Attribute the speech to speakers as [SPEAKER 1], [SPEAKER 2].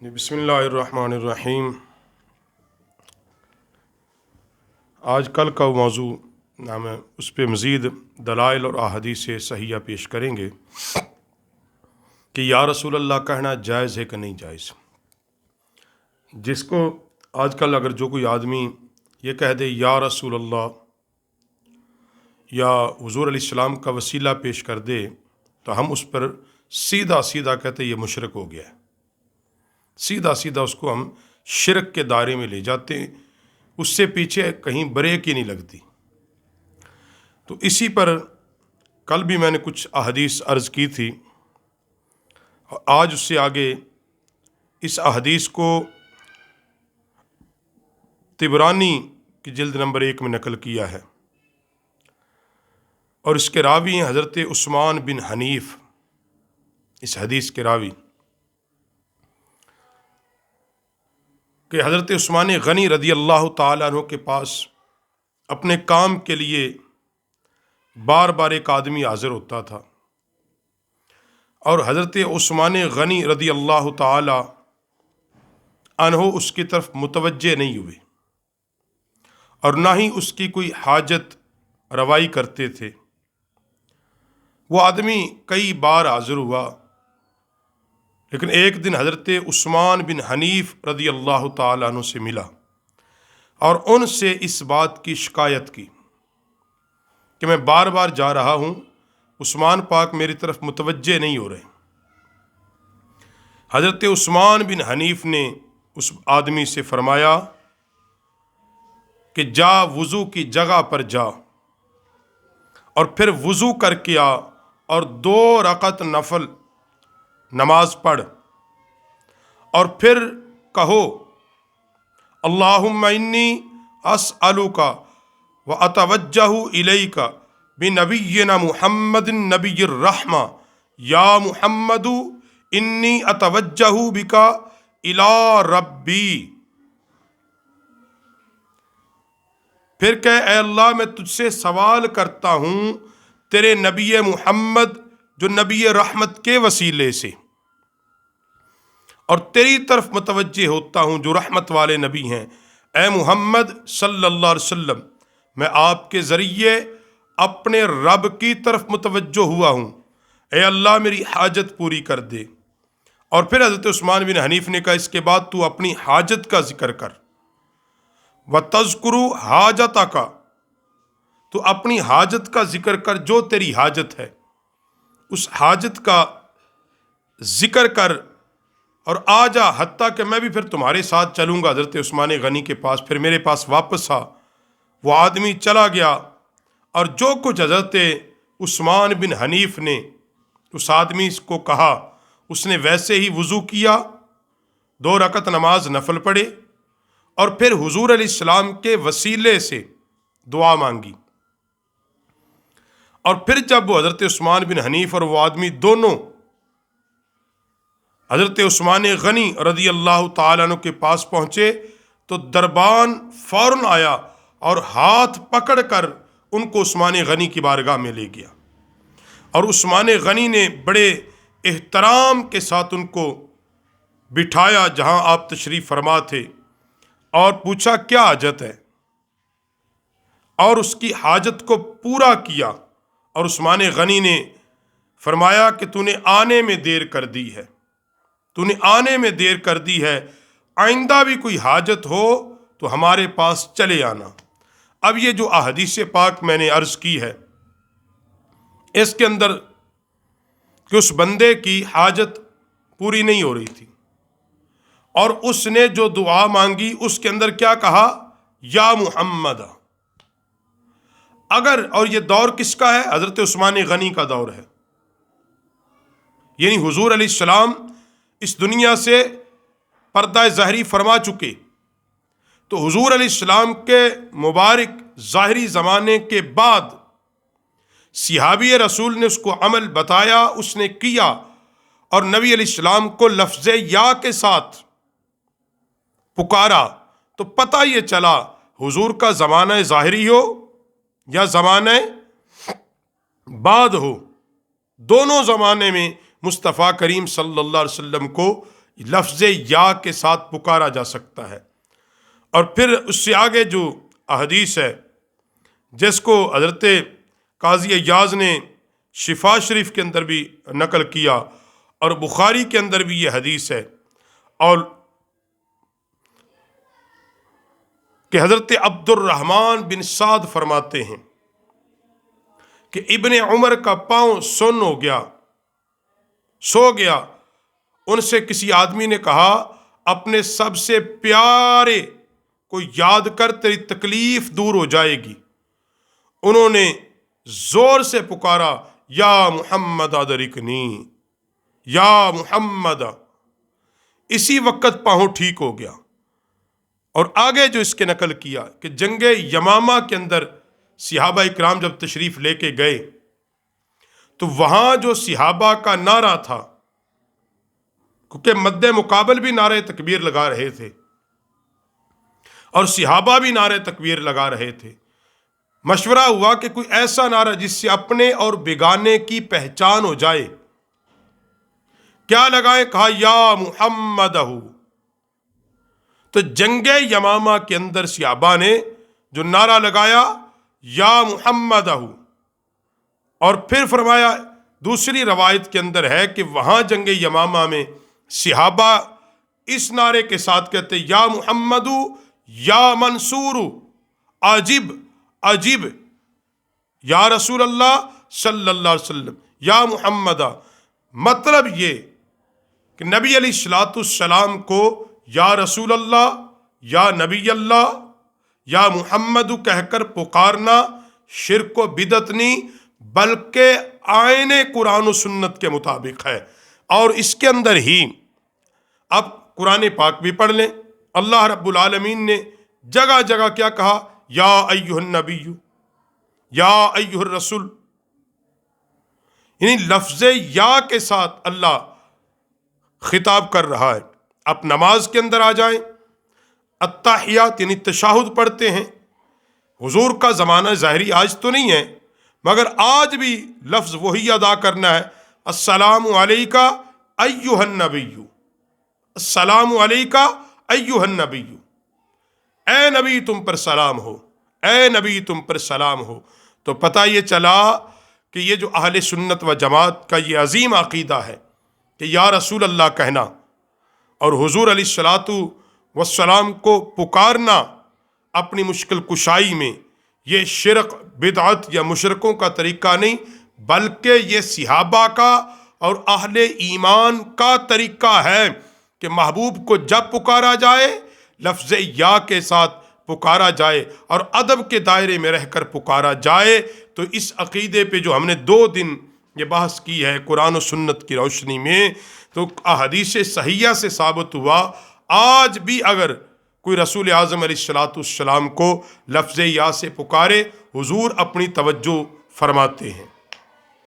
[SPEAKER 1] بسم اللہ الرحمن الرحیم۔ آج کل کا موضوع ہم اس پہ مزید دلائل اور احادیث صحیحہ پیش کریں گے کہ یا رسول اللہ کہنا جائز ہے کہ نہیں جائز۔ جس کو آج کل اگر جو کوئی آدمی یہ کہہ دے یا رسول اللہ یا حضور علیہ السلام کا وسیلہ پیش کر دے تو ہم اس پر سیدھا سیدھا کہتے یہ مشرک ہو گیا ہے، سیدھا سیدھا اس کو ہم شرک کے دائرے میں لے جاتے ہیں، اس سے پیچھے کہیں بریک ہی نہیں لگتی۔ تو اسی پر کل بھی میں نے کچھ احادیث عرض کی تھی، آج اس سے آگے اس احادیث کو طبرانی کی جلد نمبر 1 میں نقل کیا ہے، اور اس کے راوی ہیں حضرت عثمان بن حنیف۔ اس حدیث کے راوی کہ حضرت عثمان غنی رضی اللہ تعالیٰ عنہ کے پاس اپنے کام کے لیے بار بار ایک آدمی حاضر ہوتا تھا، اور حضرت عثمان غنی رضی اللہ تعالیٰ عنہ اس کی طرف متوجہ نہیں ہوئے اور نہ ہی اس کی کوئی حاجت روائی کرتے تھے۔ وہ آدمی کئی بار حاضر ہوا، لیکن ایک دن حضرت عثمان بن حنیف رضی اللہ تعالیٰ عنہ سے ملا اور ان سے اس بات کی شکایت کی کہ میں بار بار جا رہا ہوں، عثمان پاک میری طرف متوجہ نہیں ہو رہے۔ حضرت عثمان بن حنیف نے اس آدمی سے فرمایا کہ جا وضو کی جگہ پر جا اور پھر وضو کر کے آ اور 2 رکعت نفل نماز پڑھ، اور پھر کہو اللہم انی اسألک واتوجہ الیک بنبینا محمد نبی الرحمہ یا محمد انی اتوجہ بک الی ربی۔ پھر کہ اے اللہ میں تجھ سے سوال کرتا ہوں تیرے نبی محمد جو نبی رحمت کے وسیلے سے، اور تیری طرف متوجہ ہوتا ہوں جو رحمت والے نبی ہیں۔ اے محمد صلی اللہ علیہ وسلم، میں آپ کے ذریعے اپنے رب کی طرف متوجہ ہوا ہوں، اے اللہ میری حاجت پوری کر دے۔ اور پھر حضرت عثمان بن حنیف نے کہا اس کے بعد تو اپنی حاجت کا ذکر کر، وَتَذْكُرُ حَاجَتَكَ، تو اپنی حاجت کا ذکر کر جو تیری حاجت ہے، اس حاجت کا ذکر کر اور آ جا، حتیٰ کہ میں بھی پھر تمہارے ساتھ چلوں گا حضرت عثمان غنی کے پاس۔ پھر میرے پاس واپس آ۔ وہ آدمی چلا گیا، اور جو کچھ حضرت عثمان بن حنیف نے اس آدمی کو کہا اس نے ویسے ہی وضو کیا، 2 رکعت نماز نفل پڑھے، اور پھر حضور علیہ السلام کے وسیلے سے دعا مانگی۔ اور پھر جب وہ حضرت عثمان بن حنیف اور وہ آدمی دونوں حضرت عثمان غنی رضی اللہ تعالیٰ عنہ کے پاس پہنچے تو دربان فوراً آیا اور ہاتھ پکڑ کر ان کو عثمان غنی کی بارگاہ میں لے گیا، اور عثمان غنی نے بڑے احترام کے ساتھ ان کو بٹھایا جہاں آپ تشریف فرما تھے، اور پوچھا کیا حاجت ہے، اور اس کی حاجت کو پورا کیا۔ اور عثمان غنی نے فرمایا کہ تو نے آنے میں دیر کر دی ہے، تو نے آنے میں دیر کر دی ہے، آئندہ بھی کوئی حاجت ہو تو ہمارے پاس چلے آنا۔ اب یہ جو احادیث پاک میں نے عرض کی ہے، اس کے اندر کہ اس بندے کی حاجت پوری نہیں ہو رہی تھی، اور اس نے جو دعا مانگی اس کے اندر کیا کہا، یا محمد۔ اگر، اور یہ دور کس کا ہے؟ حضرت عثمان غنی کا دور ہے، یعنی حضور علیہ السلام اس دنیا سے پردہ ظاہری فرما چکے، تو حضور علیہ السلام کے مبارک ظاہری زمانے کے بعد صحابی رسول نے اس کو عمل بتایا، اس نے کیا، اور نبی علیہ السلام کو لفظ یا کے ساتھ پکارا، تو پتہ یہ چلا حضور کا زمانہ ظاہری ہو یا زمانہ بعد ہو، دونوں زمانے میں مصطفیٰ کریم صلی اللہ علیہ وسلم کو لفظ یا کے ساتھ پکارا جا سکتا ہے۔ اور پھر اس سے آگے جو احادیث ہے جس کو حضرت قاضی ایاز نے شفا شریف کے اندر بھی نقل کیا اور بخاری کے اندر بھی یہ حدیث ہے، اور کہ حضرت عبد الرحمن بن سعد فرماتے ہیں کہ ابن عمر کا پاؤں سن ہو گیا، سو گیا۔ ان سے کسی آدمی نے کہا اپنے سب سے پیارے کو یاد کر، تیری تکلیف دور ہو جائے گی۔ انہوں نے زور سے پکارا یا محمد ادرکنی، یا محمد۔ اسی وقت پاؤں ٹھیک ہو گیا۔ اور آگے جو اس کے نقل کیا کہ جنگ یمامہ کے اندر صحابہ اکرام جب تشریف لے کے گئے تو وہاں جو صحابہ کا نعرہ تھا، کیونکہ مد مقابل بھی نعرہ تکبیر لگا رہے تھے اور صحابہ بھی نعرہ تکبیر لگا رہے تھے، مشورہ ہوا کہ کوئی ایسا نعرہ جس سے اپنے اور بیگانے کی پہچان ہو جائے، کیا لگائیں؟ کہا یا محمد۔ تو جنگ یمامہ کے اندر صحابہ نے جو نعرہ لگایا یا محمد، اور پھر فرمایا دوسری روایت کے اندر ہے کہ وہاں جنگ یمامہ میں صحابہ اس نعرے کے ساتھ کہتے یا محمد یا منصور عجب عجب، یا رسول اللہ صلی اللہ علیہ وسلم یا محمد۔ مطلب یہ کہ نبی علیہ الصلوۃ والسلام کو یا رسول اللہ، یا نبی اللہ، یا محمد کہہ کر پکارنا شرک و بدعت نہیں، بلکہ آئین قرآن و سنت کے مطابق ہے۔ اور اس کے اندر ہی اب قرآن پاک بھی پڑھ لیں، اللہ رب العالمین نے جگہ جگہ کیا کہا؟ یا ایھا النبی، یا ایھا الرسول، یعنی لفظ یا کے ساتھ اللہ خطاب کر رہا ہے۔ آپ نماز کے اندر آ جائیں، التحیات یعنی تشہد پڑھتے ہیں، حضور کا زمانہ ظاہری آج تو نہیں ہے مگر آج بھی لفظ وہی ادا کرنا ہے، السلام علیکہ ایھا النبی، السلام علیکہ ایھا النبی، اے نبی تم پر سلام ہو، اے نبی تم پر سلام ہو۔ تو پتہ یہ چلا کہ یہ جو اہل سنت و جماعت کا یہ عظیم عقیدہ ہے کہ یا رسول اللہ کہنا اور حضور علیہ الصلوۃ والسلام کو پکارنا اپنی مشکل کشائی میں، یہ شرک بدعت یا مشرکوں کا طریقہ نہیں، بلکہ یہ صحابہ کا اور اہل ایمان کا طریقہ ہے کہ محبوب کو جب پکارا جائے لفظ یا کے ساتھ پکارا جائے اور ادب کے دائرے میں رہ کر پکارا جائے۔ تو اس عقیدے پہ جو ہم نے 2 دن یہ بحث کی ہے قرآن و سنت کی روشنی میں، تو احادیث صحیحہ سے ثابت ہوا آج بھی اگر کوئی رسول اعظم علیہ الصلوۃ والسلام کو لفظ یا سے پکارے، حضور اپنی توجہ فرماتے ہیں۔